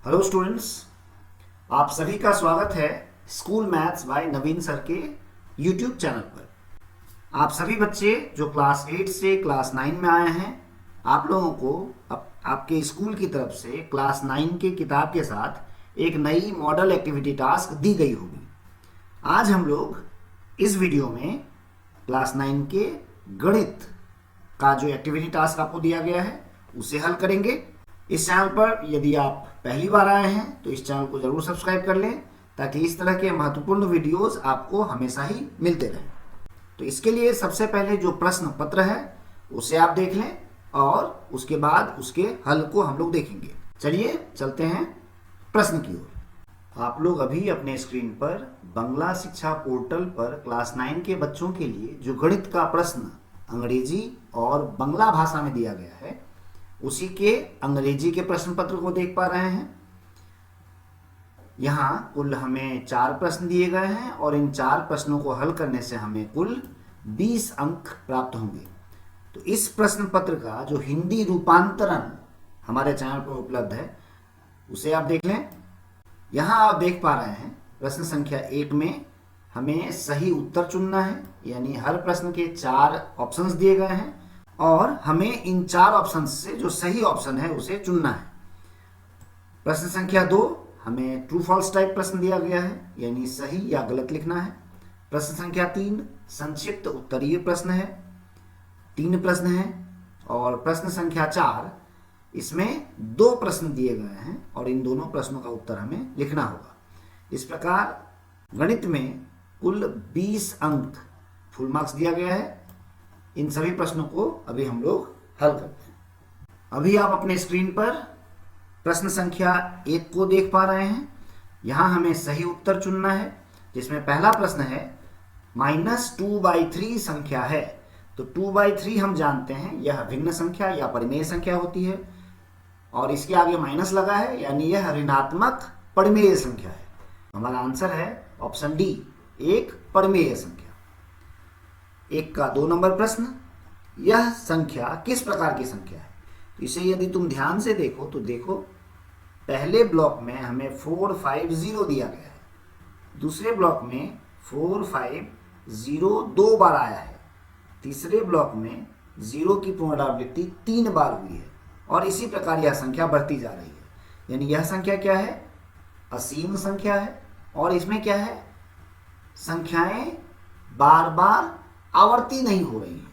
Hello students, आप सभी का स्वागत है school maths by Naveen sir के यूट्यूब चैनल पर। आप सभी बच्चे जो क्लास 8 से क्लास 9 में आए हैं, आप लोगों को आपके स्कूल की तरफ से क्लास 9 के किताब के साथ एक नई मॉडल एक्टिविटी टास्क दी गई होगी। आज हम लोग इस वीडियो में क्लास 9 के गणित का जो एक्टिविटी टास्क आपको दिया गया है उसे हल करेंगे। इस चैनल पर यदि आप पहली बार आए हैं तो इस चैनल को जरूर सब्सक्राइब कर लें ताकि इस तरह के महत्वपूर्ण वीडियोस आपको हमेशा ही मिलते रहें। तो इसके लिए सबसे पहले जो प्रश्न पत्र है उसे आप देख लें और उसके बाद उसके हल को हम लोग देखेंगे। चलिए चलते हैं प्रश्न की ओर। आप लोग अभी अपने स्क्रीन पर बंगला शिक्षा पोर्टल पर क्लास 9 के बच्चों के लिए जो गणित का प्रश्न अंग्रेजी और बंगला भाषा में दिया गया है उसी के अंग्रेजी के प्रश्न पत्र को देख पा रहे हैं। यहाँ कुल हमें 4 प्रश्न दिए गए हैं और इन 4 प्रश्नों को हल करने से हमें कुल 20 अंक प्राप्त होंगे। तो इस प्रश्न पत्र का जो हिंदी रूपांतरण हमारे चैनल पर उपलब्ध है उसे आप देख लें। यहाँ आप देख पा रहे हैं प्रश्न संख्या 1 में हमें सही उत्तर चुनना है, यानी हर प्रश्न के 4 ऑप्शंस दिए गए हैं और हमें इन 4 ऑप्शन से जो सही ऑप्शन है उसे चुनना है। प्रश्न संख्या 2 हमें ट्रू फॉल्स टाइप प्रश्न दिया गया है, यानी सही या गलत लिखना है। प्रश्न संख्या 3 संक्षिप्त उत्तरीय प्रश्न है, 3 प्रश्न हैं। और प्रश्न संख्या 4 इसमें 2 प्रश्न दिए गए हैं और इन दोनों प्रश्नों का उत्तर हमें लिखना होगा। इस प्रकार गणित में कुल 20 अंक फुल मार्क्स दिया गया है। इन सभी प्रश्नों को अभी हम लोग हल करते हैं। अभी आप अपने स्क्रीन पर प्रश्न संख्या 1 को देख पा रहे हैं। यहाँ हमें सही उत्तर चुनना है, जिसमें पहला प्रश्न है -2/3 संख्या है। तो 2/3 हम जानते हैं यह भिन्न संख्या या परिमेय संख्या होती है और इसके आगे माइनस लगा है, यानी यह ऋणात्मक परिमेय संख्या है। हमारा आंसर है ऑप्शन डी, एक परिमेय संख्या। 1 का 2 नंबर प्रश्न, यह संख्या किस प्रकार की संख्या है? तो इसे यदि तुम ध्यान से देखो तो देखो पहले ब्लॉक में हमें 4 5 0 दिया गया है, दूसरे ब्लॉक में 4 5 0 2 बार आया है, तीसरे ब्लॉक में 0 की पुनरावृत्ति 3 बार हुई है और इसी प्रकार यह संख्या बढ़ती जा रही है। यानी यह संख्या क्या है? असीम संख्या है। और इसमें क्या है? संख्याएं बार बार आवर्ती नहीं हो रही है,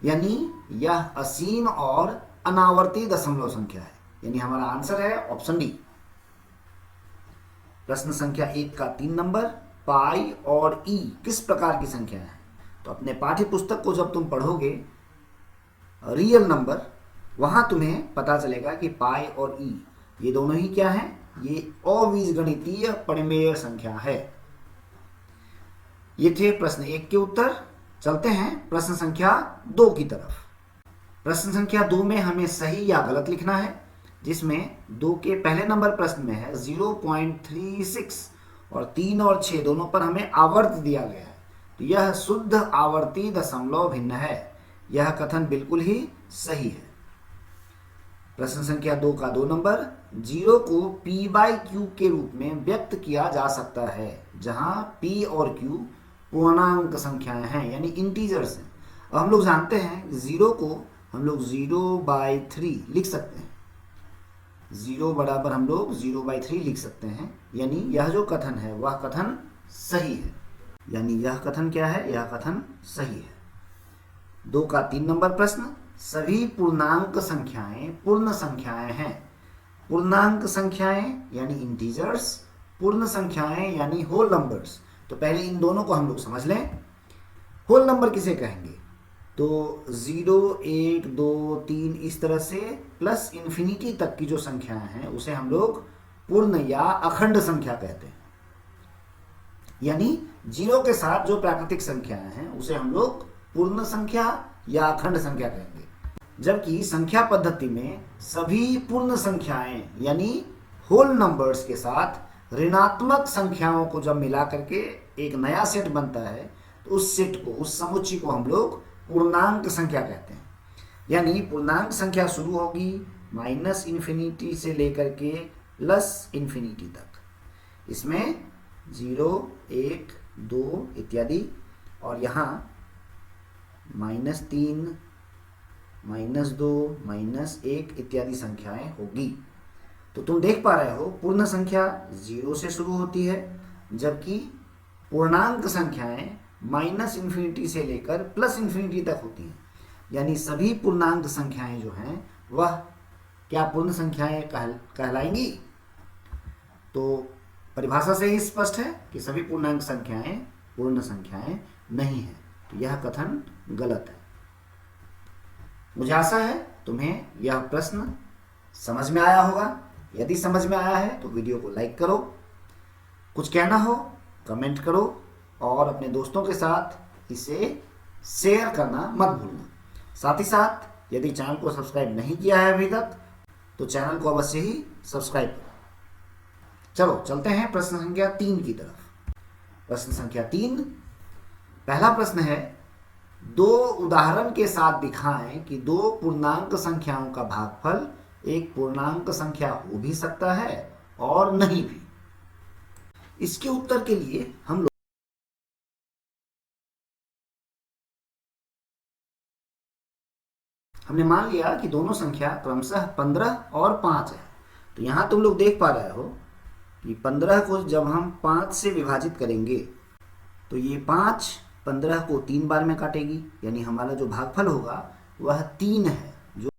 यानी यह असीम और अनावर्ती दशमलव संख्या है। यानी हमारा आंसर है ऑप्शन डी। प्रश्न संख्या 1 का 3 नंबर, पाई और ई किस प्रकार की संख्या है? तो अपने पाठ्य पुस्तक को जब तुम पढ़ोगे रियल नंबर, वहां तुम्हें पता चलेगा कि पाई और ई ये दोनों ही क्या है? ये अबीजगणितीय परिमेय संख्या है। ये थे प्रश्न 1 के उत्तर। चलते हैं प्रश्न संख्या 2 की तरफ। प्रश्न संख्या 2 में हमें सही या गलत लिखना है, जिसमें 2 के पहले नंबर प्रश्न में है 0.36 और 3 और 6 दोनों पर हमें आवर्त दिया गया है। तो यह शुद्ध आवर्ती दशमलव भिन्न है। यह कथन बिल्कुल ही सही है। प्रश्न संख्या 2 का 2 नंबर, 0 को p/q के रूप में व्यक्त किया जा सकता है, जहां p और q पूर्णांक संख्याएं हैं, यानी इंटीजर्स हैं। अब हम लोग जानते हैं 0 को हम लोग 0/3 लिख सकते हैं। 0 बराबर हम लोग 0/3 लिख सकते हैं, यानी यह जो कथन है वह कथन सही है। यानी यह कथन क्या है? यह कथन सही है। 2 का 3 नंबर प्रश्न, सभी पूर्णांक संख्याएं पूर्ण संख्याएं हैं। पूर्णांक संख्याएं यानी इंटीजर्स, पूर्ण संख्याएं यानी होल नंबर्स। तो पहले इन दोनों को हम लोग समझ लें। होल नंबर किसे कहेंगे? तो 0 1 2 3 इस तरह से प्लस इन्फिनिटी तक की जो संख्याएं हैं उसे हम लोग पूर्ण या अखंड संख्या कहते हैं। यानी 0 के साथ जो प्राकृतिक संख्याएं हैं उसे हम लोग पूर्ण संख्या या अखंड संख्या कहेंगे। जबकि संख्या पद्धति में सभी पूर्ण संख्याएं यानी होल नंबर्स के साथ ऋणात्मक संख्याओं को जब मिला करके एक नया सेट बनता है तो उस सेट को, उस समुच्चय को हम लोग पूर्णांक संख्या कहते हैं। यानी पूर्णांक संख्या शुरू होगी -इन्फिनिटी से लेकर के प्लस इन्फिनिटी तक। इसमें 0, 1, 2 इत्यादि, और यहाँ -3, -2, -1 इत्यादि संख्याएं होगी। तो तुम देख पा रहे हो पूर्ण संख्या 0 से शुरू होती है, जबकि पूर्णांक संख्याएं -इन्फिनिटी से लेकर +इन्फिनिटी तक होती हैं। यानी सभी पूर्णांक संख्याएं जो हैं वह क्या पूर्ण संख्याएं कहलाएंगी? तो परिभाषा से ही स्पष्ट है कि सभी पूर्णांक संख्याएं पूर्ण संख्याएं नहीं है। तो यह कथन गलत है। मुझे आशा है तुम्हें यह प्रश्न समझ में आया होगा। यदि समझ में आया है तो वीडियो को लाइक करो, कुछ कहना हो कमेंट करो, और अपने दोस्तों के साथ इसे शेयर करना मत भूलना। साथ ही साथ यदि चैनल को सब्सक्राइब नहीं किया है अभी तक तो चैनल को अवश्य ही सब्सक्राइब करो। चलो चलते हैं प्रश्न संख्या 3 की तरफ। प्रश्न संख्या 3, पहला प्रश्न है, 2 उदाहरण के साथ दिखाएं कि 2 पूर्णांक संख्याओं का भागफल एक पूर्णांक संख्या हो भी सकता है और नहीं भी। इसके उत्तर के लिए हमने मान लिया कि दोनों संख्या क्रमशः 15 और 5 है। तो यहां तुम लोग देख पा रहे हो कि 15 को जब हम 5 से विभाजित करेंगे तो ये 5 15 को 3 बार में काटेगी, यानी हमारा जो भागफल होगा वह 3 है, जो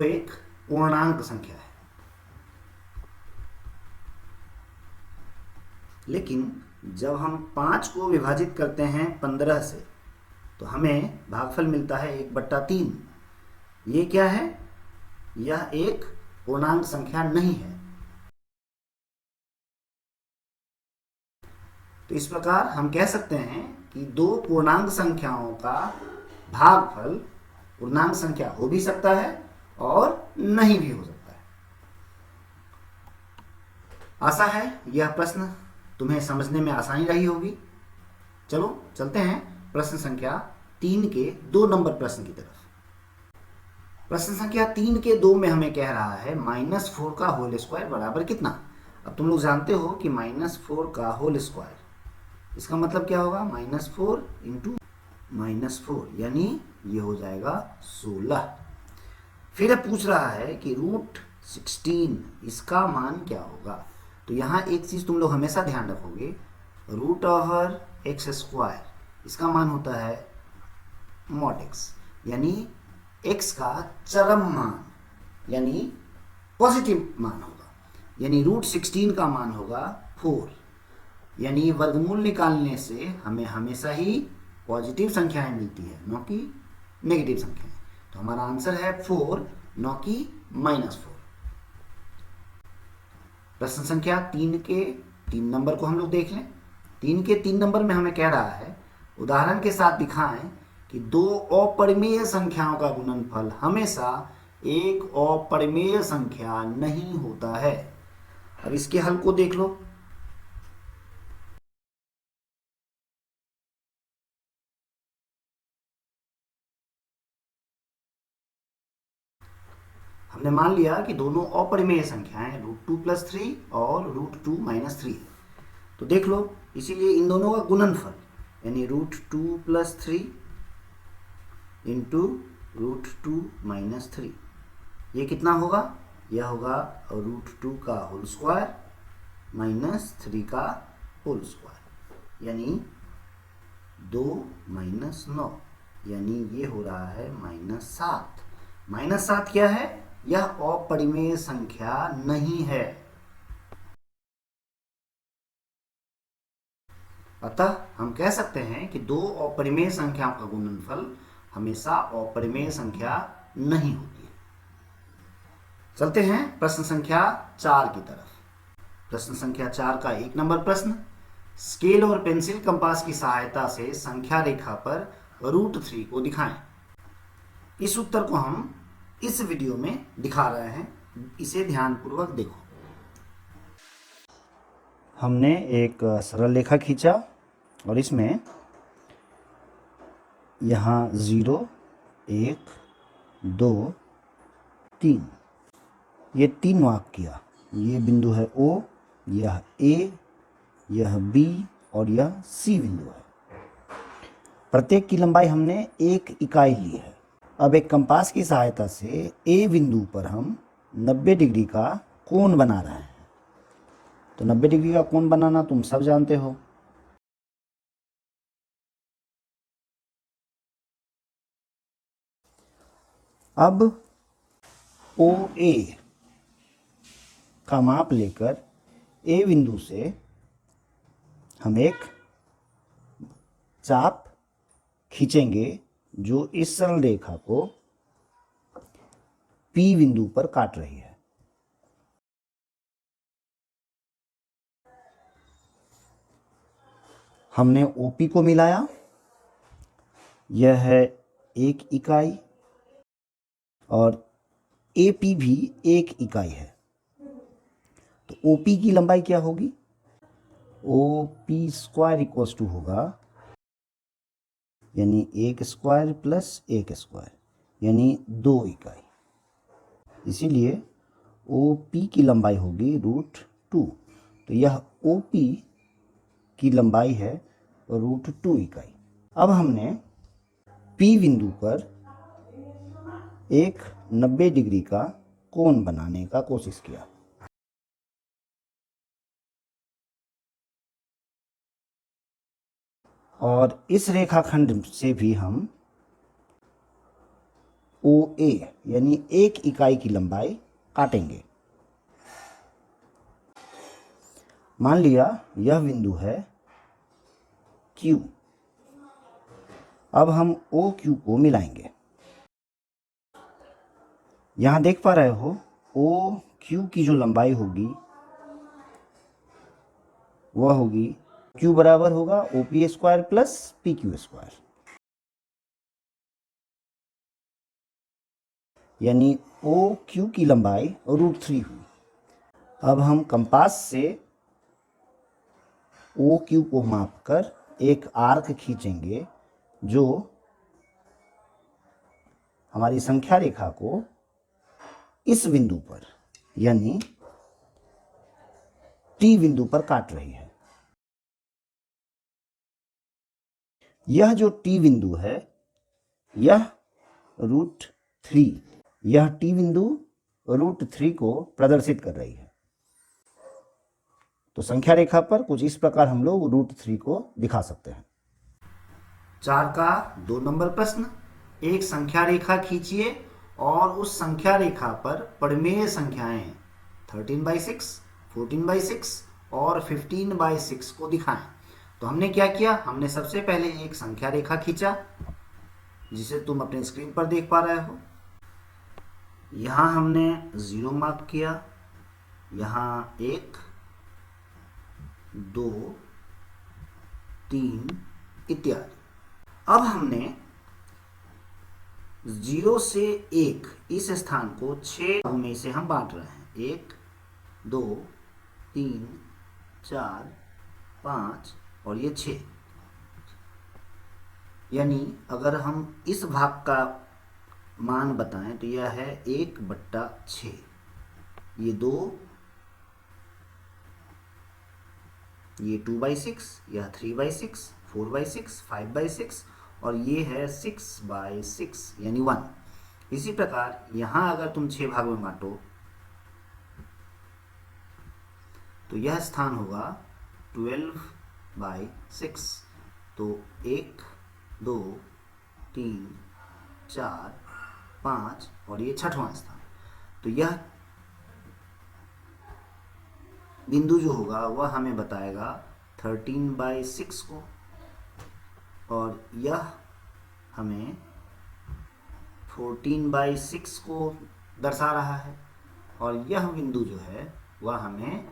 एक पूर्णांक संख्या है। लेकिन जब हम 5 को विभाजित करते हैं 15 से तो हमें भागफल मिलता है 1/3। ये क्या है? यह एक पूर्णांक संख्या नहीं है। तो इस प्रकार हम कह सकते हैं कि 2 पूर्णांक संख्याओं का भागफल पूर्णांक संख्या हो भी सकता है और नहीं भी हो सकता है। आशा है यह प्रश्न तुम्हें समझने में आसानी रही होगी। चलो चलते हैं प्रश्न संख्या 3 के 2 नंबर प्रश्न की तरफ। प्रश्न संख्या 3 के 2 में हमें कह रहा है -4 का होल स्क्वायर बराबर कितना। अब तुम लोग जानते हो कि -4 का होल स्क्वायर, इसका मतलब क्या होगा? -4 इंटू -4, यानी ये हो जाएगा 16। फिर पूछ रहा है कि √16 इसका मान क्या होगा। तो यहाँ एक चीज तुम लोग हमेशा ध्यान रखोगे, √x², इसका मान होता है mod x, यानी x का चरम मान, यानी पॉजिटिव मान होगा। यानी √16 का मान होगा 4, यानी वर्गमूल निकालने से हमें हमेशा ही पॉजिटिव संख्याएं मिलती है, न कि नेगेटिव संख्याएं। तो हमारा आंसर है 4, न कि -4। प्रश्न संख्या 3 के 3 नंबर को हम लोग देख लें। 3 के 3 नंबर में हमें कह रहा है, उदाहरण के साथ दिखाएं कि 2 अपरिमेय संख्याओं का गुणनफल हमेशा एक अपरिमेय संख्या नहीं होता है। अब इसके हल को देख लो। हमने मान लिया कि दोनों अपरिमेय संख्याएं √2+3 और √2-3 है। तो देख लो, इसीलिए इन दोनों का गुणनफल यानी √2+3 इंटू √2-3, ये कितना होगा? यह होगा √2 का होल स्क्वायर -3 का होल स्क्वायर, यानी 2 - 9, यानी ये हो रहा है -7। -7 क्या है? यह अपरिमेय संख्या नहीं है। अतः हम कह सकते हैं कि 2 अपरिमेय संख्याओं का गुणनफल हमेशा अपरिमेय संख्या नहीं होती है। चलते हैं प्रश्न संख्या 4 की तरफ। प्रश्न संख्या 4 का 1 नंबर प्रश्न, स्केल और पेंसिल कंपास की सहायता से संख्या रेखा पर √3 को दिखाएं। इस उत्तर को हम इस वीडियो में दिखा रहे हैं, इसे ध्यानपूर्वक देखो। हमने एक सरल रेखा खींचा और इसमें यहाँ 0, 1, 2, 3 ये 3 मार्क किया। ये बिंदु है O, यह A, यह B और यह C बिंदु है। प्रत्येक की लंबाई हमने 1 इकाई ली है। अब एक कंपास की सहायता से A बिंदु पर हम 90 डिग्री का कोण बना रहे हैं। तो 90 डिग्री का कोण बनाना तुम सब जानते हो। अब OA का माप लेकर A बिंदु से हम एक चाप खींचेंगे जो इस सरल रेखा को P बिंदु पर काट रही है। हमने OP को मिलाया, यह है 1 इकाई और AP भी 1 इकाई है। तो OP की लंबाई क्या होगी? OP स्क्वायर इक्वल्स टू होगा यानी 1 स्क्वायर प्लस 1 स्क्वायर यानी 2 इकाई। इसीलिए OP की लंबाई होगी √2। तो यह OP की लंबाई है √2 इकाई। अब हमने P बिंदु पर एक 90 डिग्री का कोण बनाने का कोशिश किया। और इस रेखाखंड से भी हम OA यानी 1 इकाई की लंबाई काटेंगे। मान लिया यह बिंदु है Q। अब हम OQ को मिलाएंगे। यहां देख पा रहे हो OQ की जो लंबाई होगी वह होगी Q बराबर होगा OP square plus PQ square यानी OQ की लंबाई √3 हुई। अब हम कंपास से OQ को मापकर एक आर्क खींचेंगे जो हमारी संख्या रेखा को इस बिंदु पर यानी T बिंदु पर काट रही है। यह जो T बिंदु है यह √3, यह T बिंदु √3 को प्रदर्शित कर रही है। तो संख्या रेखा पर कुछ इस प्रकार हम लोग √3 को दिखा सकते हैं। 4 का 2 नंबर प्रश्न। एक संख्या रेखा खींचिए और उस संख्या रेखा पर परिमेय संख्याएं 13/6, 14/6 और 15/6 को दिखाएं। तो हमने क्या किया, हमने सबसे पहले एक संख्या रेखा खींचा जिसे तुम अपने स्क्रीन पर देख पा रहे हो। यहां हमने 0 मार्क किया, यहां 1, 2, 3 इत्यादि। अब हमने 0 से 1 इस स्थान को 6 भागों में से हम बांट रहे हैं। 1, 2, 3, 4, 5 और ये 6। यानी अगर हम इस भाग का मान बताएं तो यह है 1/6। ये 2, ये 2/6, यह 3/6, 4/6, 5/6 और ये है 6/6 यानी 1। इसी प्रकार यहां अगर तुम 6 भागों में बांटो तो यह स्थान होगा 12/6। तो 1, 2, 3, 4, 5 और ये 6वां स्थान। तो यह बिंदु जो होगा वह हमें बताएगा 13/6 को और यह हमें 14/6 को दर्शा रहा है और यह बिंदु जो है वह हमें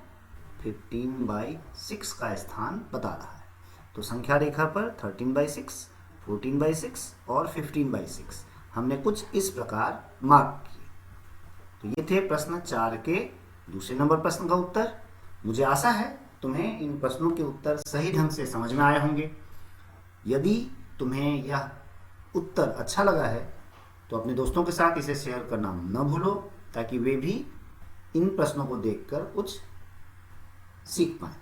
15/6 का स्थान बता रहा है। तो संख्या रेखा पर 13/6, 14/6 और 15/6 हमने कुछ इस प्रकार मार्क किए। तो ये थे प्रश्न 4 के दूसरे नंबर प्रश्न का उत्तर। मुझे आशा है तुम्हें इन प्रश्नों के उत्तर सही ढंग से समझ में आए होंगे। यदि तुम्हें यह उत्तर अच्छा लगा है तो अपने दोस्तों के साथ इसे शेयर करना न भूलो ताकि वे भी इन प्रश्नों को देखकर कुछ सीख पाएं।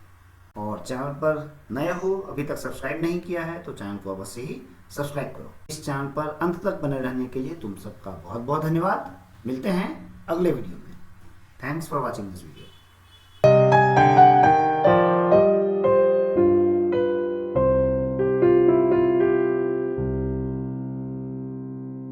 और चैनल पर नए हो, अभी तक सब्सक्राइब नहीं किया है तो चैनल को अवश्य ही सब्सक्राइब करो। इस चैनल पर अंत तक बने रहने के लिए तुम सबका बहुत बहुत धन्यवाद। मिलते हैं अगले वीडियो में। Thanks for watching this video.